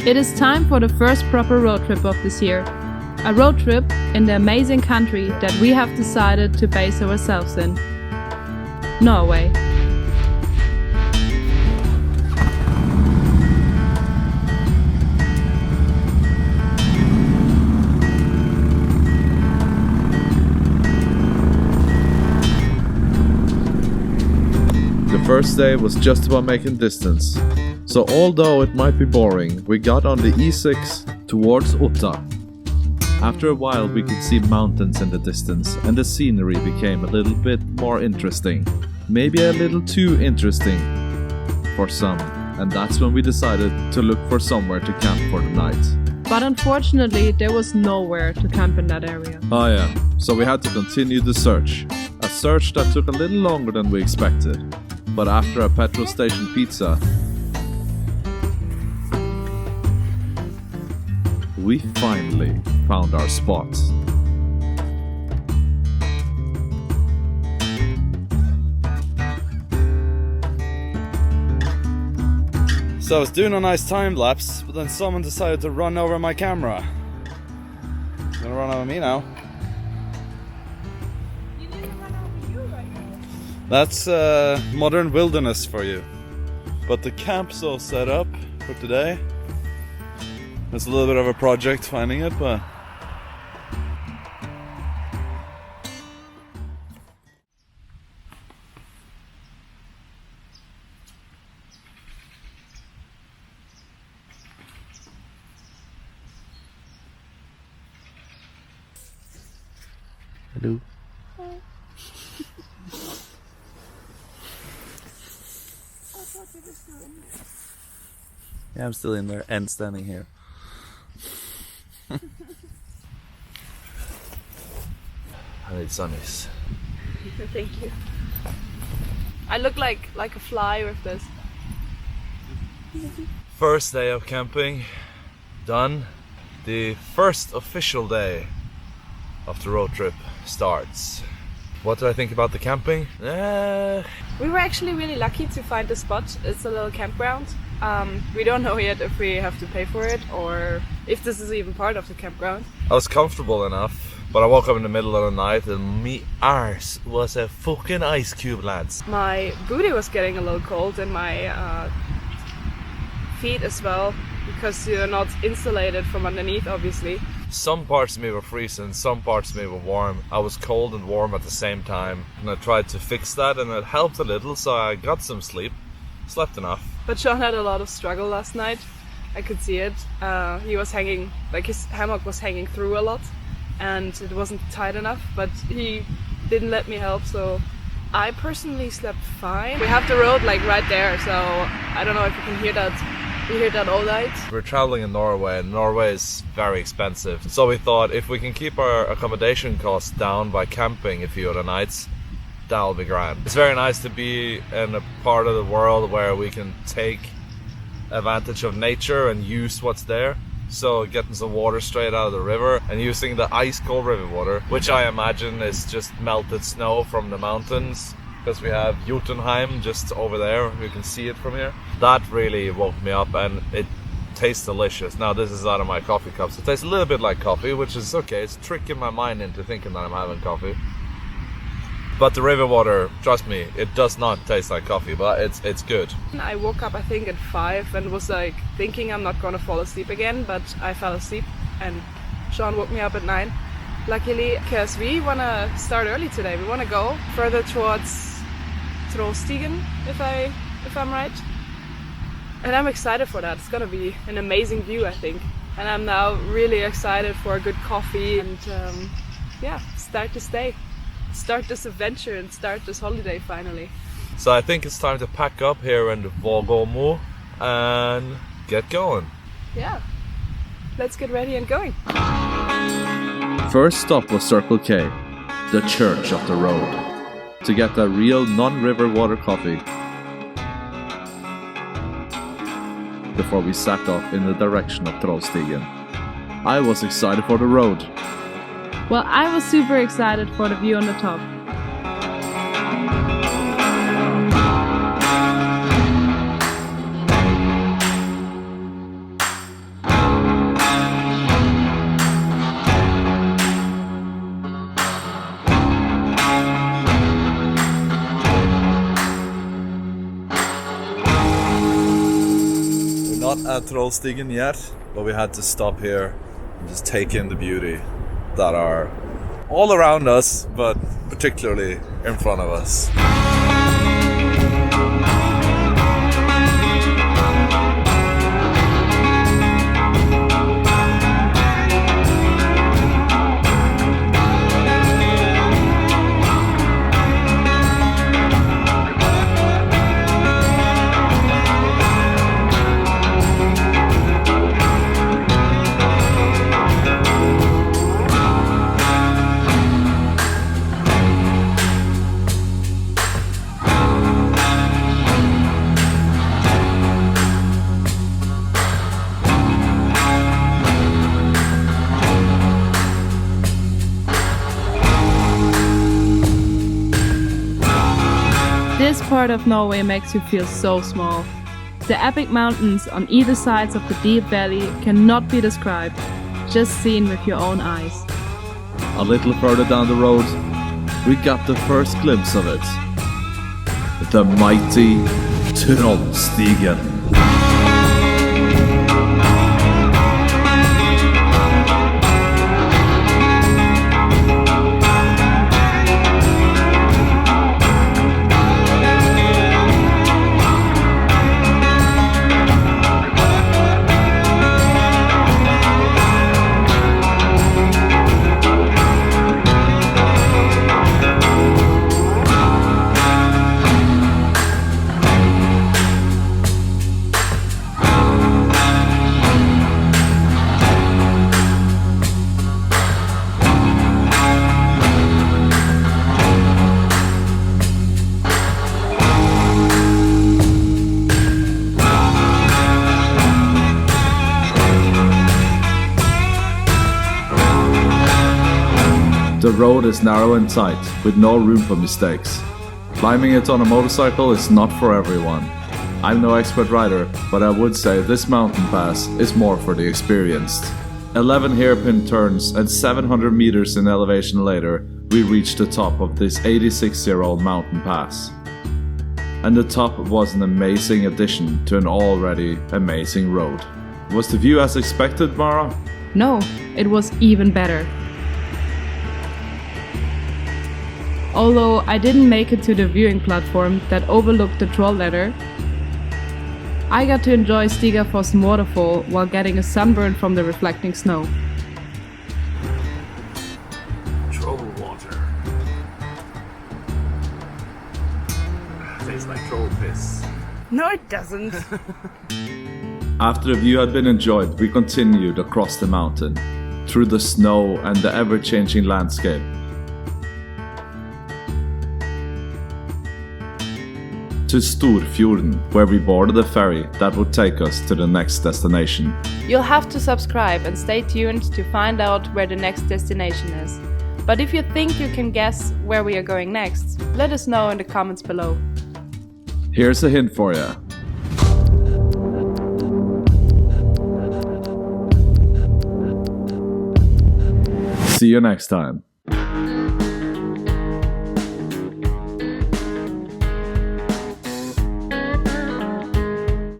It is time for the first proper road trip of this year. A road trip in the amazing country that we have decided to base ourselves in. Norway. The first day was just about making distance. So although it might be boring, we got on the E6 towards Otta. After a while we could see mountains in the distance and the scenery became a little bit more interesting. Maybe a little too interesting for some, and that's when we decided to look for somewhere to camp for the night. But unfortunately there was nowhere to camp in that area. Oh yeah, so we had to continue the search. A search that took a little longer than we expected. But after a petrol station pizza, we finally found our spot. So I was doing a nice time lapse, but then someone decided to run over my camera. Gonna run over me now. You didn't run over you right now. That's modern wilderness for you. But the camp's all set up for today. It's a little bit of a project finding it, but hello. Yeah, I'm still in there and standing here. I need sunnies. Thank you. I look like a fly with this. First day of camping done. The first official day of the road trip starts. What do I think about the camping? We were actually really lucky to find the spot. It's a little campground. We don't know yet if we have to pay for it or if this is even part of the campground. I was comfortable enough, but I woke up in the middle of the night and me arse was a fucking ice cube, lads. My booty was getting a little cold and my feet as well, because you're not insulated from underneath, obviously. Some parts of me were freezing, some parts of me were warm. I was cold and warm at the same time, and I tried to fix that and it helped a little, so I got some sleep. Slept enough. But Sean had a lot of struggle last night. I could see it. He was hanging, like his hammock was hanging through a lot and it wasn't tight enough, but he didn't let me help, so I personally slept fine. We have the road like right there, so I don't know if you can hear that. You hear that all night? We're traveling in Norway and Norway is very expensive. So we thought if we can keep our accommodation costs down by camping a few other nights, that'll be grand. It's very nice to be in a part of the world where we can take advantage of nature and use what's there. So getting some water straight out of the river and using the ice cold river water, which I imagine is just melted snow from the mountains. Because we have Jotunheim just over there, you can see it from here. That really woke me up and it tastes delicious. Now this is out of my coffee cups. It tastes a little bit like coffee, which is okay. It's tricking my mind into thinking that I'm having coffee. But the river water, trust me, it does not taste like coffee, but it's good. I woke up I think at 5 and was like thinking I'm not gonna fall asleep again, but I fell asleep and Sean woke me up at 9. Luckily, because we wanna start early today. We wanna go further towards Trollstigen, if I'm right. And I'm excited for that. It's gonna be an amazing view, I think. And I'm now really excited for a good coffee and yeah, start this day. Start this adventure and start this holiday finally. So I think it's time to pack up here in Vågåmo and get going. Yeah, let's get ready and going. First stop was Circle K, the church of the road, to get a real non-river water coffee before we sat off in the direction of Trollstigen. I was excited for the road. Well, I was super excited for the view on the top. at Trollstigen yet, but we had to stop here and just take in the beauty that are all around us, but particularly in front of us. This part of Norway makes you feel so small. The epic mountains on either sides of the deep valley cannot be described, just seen with your own eyes. A little further down the road, we got the first glimpse of it. The mighty Trollstigen. The road is narrow and tight, with no room for mistakes. Climbing it on a motorcycle is not for everyone. I'm no expert rider, but I would say this mountain pass is more for the experienced. 11 hairpin turns and 700 meters in elevation later, we reach the top of this 86-year-old mountain pass. And the top was an amazing addition to an already amazing road. Was the view as expected, Mara? No, it was even better. Although I didn't make it to the viewing platform that overlooked the troll ladder, I got to enjoy Stigafoss waterfall while getting a sunburn from the reflecting snow. Troll water. Tastes like troll piss. No, it doesn't. After the view had been enjoyed, we continued across the mountain, through the snow and the ever-changing landscape. To Storfjorden, where we boarded a ferry that would take us to the next destination. You'll have to subscribe and stay tuned to find out where the next destination is. But if you think you can guess where we are going next, let us know in the comments below. Here's a hint for you. See you next time.